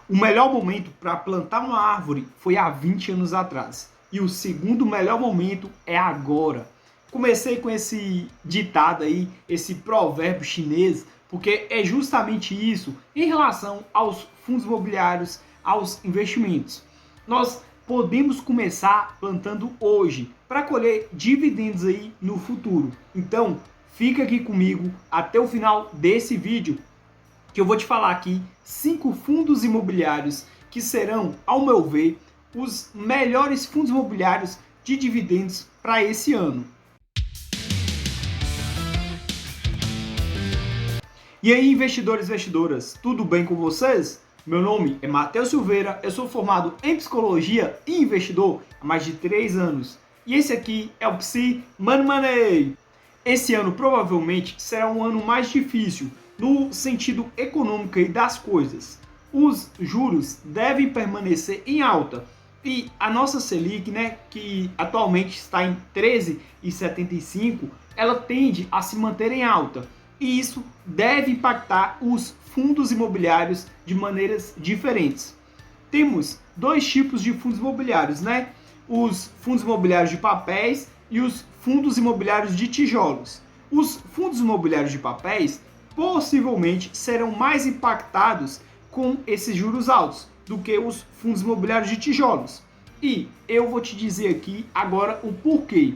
O melhor momento para plantar uma árvore foi há 20 anos atrás. E o segundo melhor momento é agora. Comecei com esse ditado aí, esse provérbio chinês, porque é justamente isso em relação aos fundos imobiliários, aos investimentos. Nós podemos começar plantando hoje para colher dividendos aí no futuro. Então, fica aqui comigo até o final desse vídeo, que eu vou te falar aqui 5 fundos imobiliários que serão, ao meu ver, os melhores fundos imobiliários de dividendos para esse ano. E aí, investidores e investidoras, tudo bem com vocês? Meu nome é Matheus Silveira, eu sou formado em Psicologia e investidor há mais de 3 anos. E esse aqui é o Psi Money. Esse ano provavelmente será um ano mais difícil no sentido econômico e das coisas. Os juros devem permanecer em alta e a nossa Selic, que atualmente está em 13,75, ela tende a se manter em alta. E isso deve impactar os fundos imobiliários de maneiras diferentes. Temos dois tipos de fundos imobiliários, Os fundos imobiliários de papéis e os fundos imobiliários de tijolos. Os fundos imobiliários de papéis possivelmente serão mais impactados com esses juros altos do que os fundos imobiliários de tijolos. E eu vou te dizer aqui agora o porquê.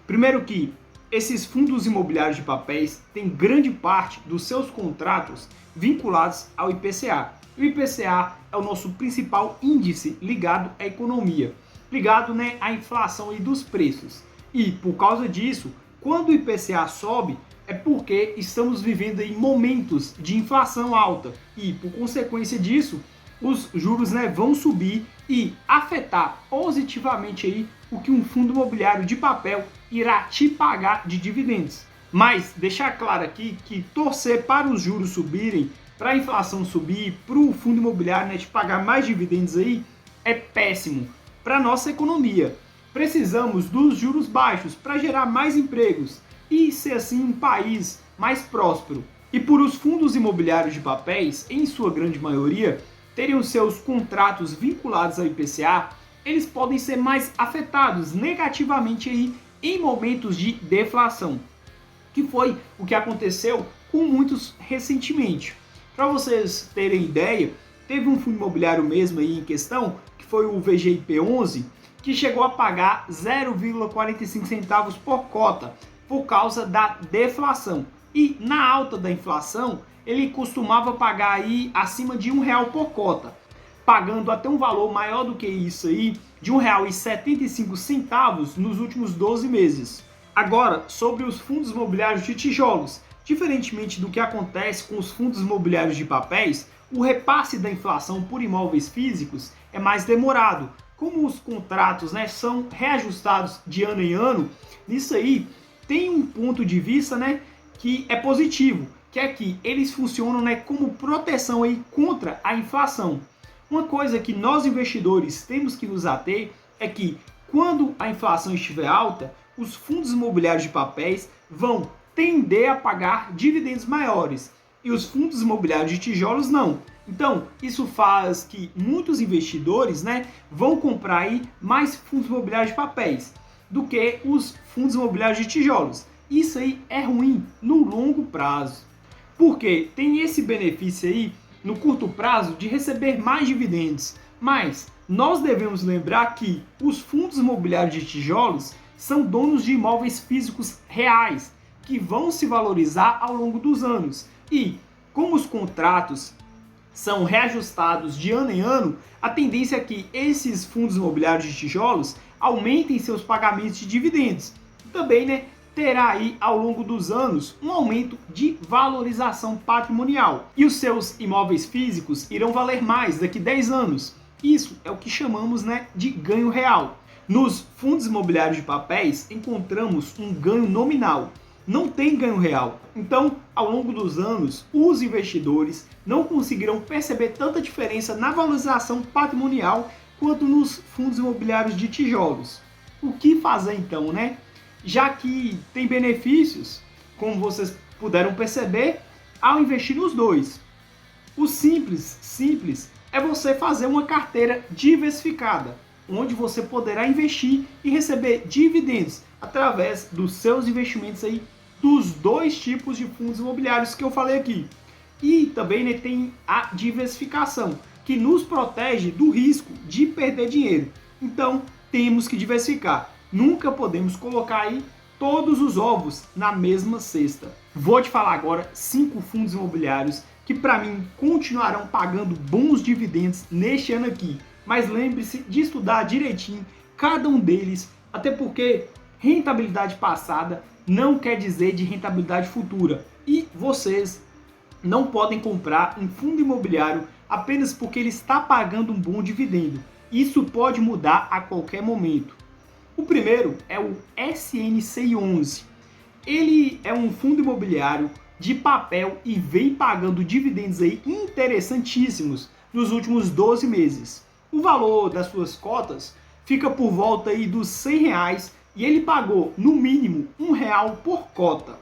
Primeiro que esses fundos imobiliários de papéis têm grande parte dos seus contratos vinculados ao IPCA. O IPCA é o nosso principal índice ligado à economia, ligado à inflação e dos preços. E por causa disso, quando o IPCA sobe, é porque estamos vivendo em momentos de inflação alta e, por consequência disso, os juros vão subir e afetar positivamente aí o que um fundo imobiliário de papel irá te pagar de dividendos. Mas deixar claro aqui que torcer para os juros subirem, para a inflação subir, para o fundo imobiliário te pagar mais dividendos aí, é péssimo para a nossa economia. Precisamos dos juros baixos para gerar mais empregos e ser assim um país mais próspero. E por os fundos imobiliários de papéis, em sua grande maioria, terem os seus contratos vinculados ao IPCA, eles podem ser mais afetados negativamente aí em momentos de deflação, que foi o que aconteceu com muitos recentemente. Para vocês terem ideia, teve um fundo imobiliário mesmo aí em questão, que foi o VGIP11, que chegou a pagar 0,45 centavos por cota, por causa da deflação. E na alta da inflação, ele costumava pagar aí acima de R$1 por cota, pagando até um valor maior do que isso aí, de R$1,75 nos últimos 12 meses. Agora, sobre os fundos imobiliários de tijolos, diferentemente do que acontece com os fundos imobiliários de papéis, o repasse da inflação por imóveis físicos é mais demorado. Como os contratos são reajustados de ano em ano, nisso aí tem um ponto de vista que é positivo, que é que eles funcionam como proteção aí contra a inflação. Uma coisa que nós investidores temos que nos ater é que quando a inflação estiver alta, os fundos imobiliários de papéis vão tender a pagar dividendos maiores e os fundos imobiliários de tijolos não. Então, isso faz que muitos investidores vão comprar aí mais fundos imobiliários de papéis do que os fundos imobiliários de tijolos. Isso aí é ruim no longo prazo, porque tem esse benefício aí no curto prazo de receber mais dividendos, mas nós devemos lembrar que os fundos imobiliários de tijolos são donos de imóveis físicos reais, que vão se valorizar ao longo dos anos. E como os contratos são reajustados de ano em ano, a tendência é que esses fundos imobiliários de tijolos aumentem seus pagamentos de dividendos. Também, terá aí ao longo dos anos um aumento de valorização patrimonial. E os seus imóveis físicos irão valer mais daqui a 10 anos. Isso é o que chamamos de ganho real. Nos fundos imobiliários de papéis encontramos um ganho nominal. Não tem ganho real. Então, ao longo dos anos, os investidores não conseguirão perceber tanta diferença na valorização patrimonial quanto nos fundos imobiliários de tijolos. O que fazer então, Já que tem benefícios, como vocês puderam perceber, ao investir nos dois. O simples é você fazer uma carteira diversificada, onde você poderá investir e receber dividendos através dos seus investimentos aí dos dois tipos de fundos imobiliários que eu falei aqui. E também, né, tem a diversificação, que nos protege do risco de perder dinheiro. Então, temos que diversificar. Nunca podemos colocar aí todos os ovos na mesma cesta. Vou te falar agora 5 fundos imobiliários que para mim continuarão pagando bons dividendos neste ano aqui. Mas lembre-se de estudar direitinho cada um deles, até porque rentabilidade passada não quer dizer de rentabilidade futura. E vocês não podem comprar um fundo imobiliário apenas porque ele está pagando um bom dividendo. Isso pode mudar a qualquer momento. O primeiro é o SNCI11. Ele é um fundo imobiliário de papel e vem pagando dividendos aí interessantíssimos nos últimos 12 meses. O valor das suas cotas fica por volta aí dos R$100 e ele pagou no mínimo R$1 por cota.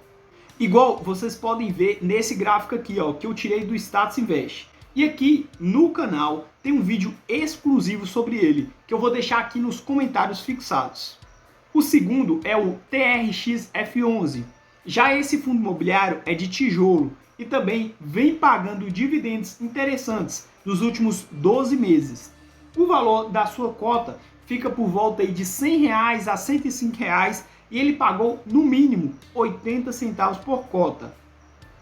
Igual vocês podem ver nesse gráfico aqui, ó, que eu tirei do Status Invest. E aqui no canal tem um vídeo exclusivo sobre ele, que eu vou deixar aqui nos comentários fixados. O segundo é o TRX-F11. Já esse fundo imobiliário é de tijolo e também vem pagando dividendos interessantes nos últimos 12 meses. O valor da sua cota fica por volta aí de R$100 a R$105 e ele pagou no mínimo 80 centavos por cota.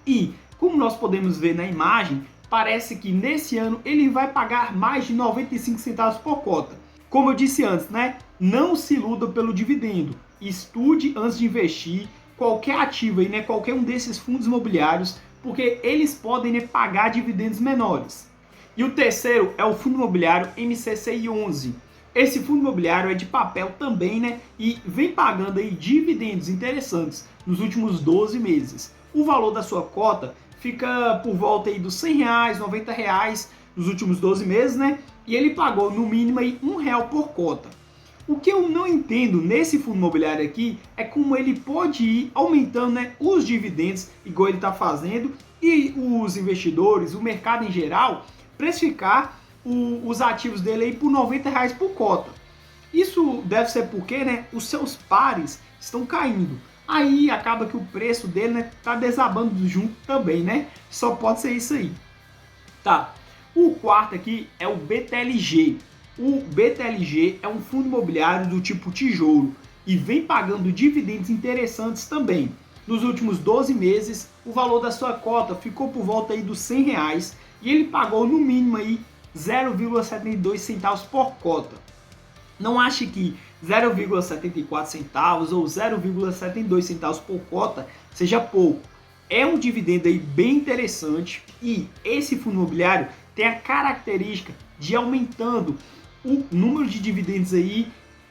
E como nós podemos ver na imagem, parece que nesse ano ele vai pagar mais de 95 centavos por cota. Como eu disse antes, né? Não se iluda pelo dividendo. Estude antes de investir qualquer ativo aí, né? Qualquer um desses fundos imobiliários, porque eles podem, né, pagar dividendos menores. E o terceiro é o fundo imobiliário MCCI11. Esse fundo imobiliário é de papel também, né? E vem pagando aí dividendos interessantes nos últimos 12 meses. O valor da sua cota fica por volta aí dos R$100, R$90 nos últimos 12 meses, né? E ele pagou no mínimo aí R$1 por cota. O que eu não entendo nesse fundo imobiliário aqui é como ele pode ir aumentando, né, os dividendos, igual ele está fazendo, e os investidores, o mercado em geral, precificar os ativos dele aí por R$90 por cota. Isso deve ser porque, né, os seus pares estão caindo. Aí acaba que o preço dele, né, tá desabando junto também, né? Só pode ser isso aí. Tá. O quarto aqui é o BTLG. O BTLG é um fundo imobiliário do tipo tijolo e vem pagando dividendos interessantes também. Nos últimos 12 meses, o valor da sua cota ficou por volta aí dos R$100 e ele pagou no mínimo aí 0,72 centavos por cota. Não ache que 0,74 centavos ou 0,72 centavos por cota seja pouco. É um dividendo aí bem interessante e esse fundo imobiliário tem a característica de aumentando o número de dividendos aí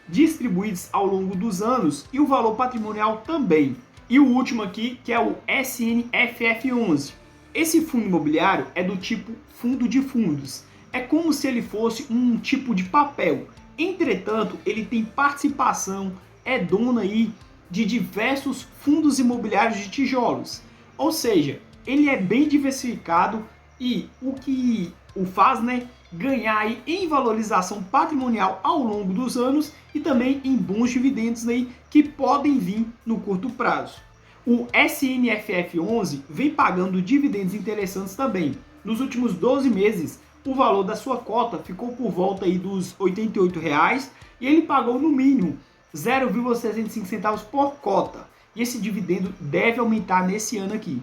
distribuídos ao longo dos anos e o valor patrimonial também. E o último aqui, que é o SNFF11. Esse fundo imobiliário é do tipo fundo de fundos. É como se ele fosse um tipo de papel. Entretanto, ele tem participação, é dono aí de diversos fundos imobiliários de tijolos. Ou seja, ele é bem diversificado e o que o faz, né, ganhar aí em valorização patrimonial ao longo dos anos e também em bons dividendos aí que podem vir no curto prazo. O SNFF11 vem pagando dividendos interessantes também. Nos últimos 12 meses, o valor da sua cota ficou por volta aí dos R$88 e ele pagou no mínimo 0,65 centavos por cota. E esse dividendo deve aumentar nesse ano aqui.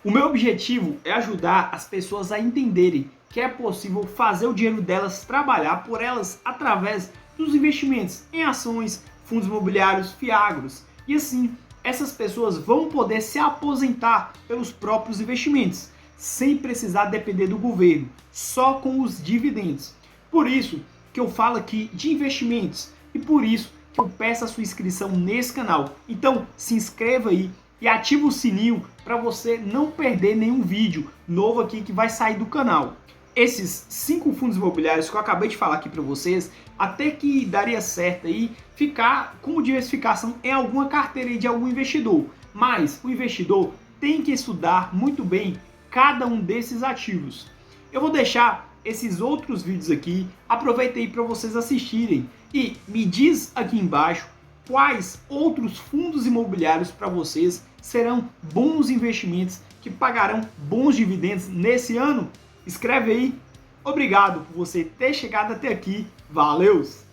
O meu objetivo é ajudar as pessoas a entenderem que é possível fazer o dinheiro delas trabalhar por elas através dos investimentos em ações, fundos imobiliários, fiagros. E assim, essas pessoas vão poder se aposentar pelos próprios investimentos, sem precisar depender do governo, só com os dividendos. Por isso que eu falo aqui de investimentos e por isso que eu peço a sua inscrição nesse canal. Então se inscreva aí e ativa o sininho para você não perder nenhum vídeo novo aqui que vai sair do canal. Esses 5 fundos imobiliários que eu acabei de falar aqui para vocês, até que daria certo aí ficar como diversificação em alguma carteira de algum investidor. Mas o investidor tem que estudar muito bem cada um desses ativos. Eu vou deixar esses outros vídeos aqui, aproveita aí para vocês assistirem e me diz aqui embaixo quais outros fundos imobiliários para vocês serão bons investimentos que pagarão bons dividendos nesse ano. Escreve aí. Obrigado por você ter chegado até aqui. Valeu!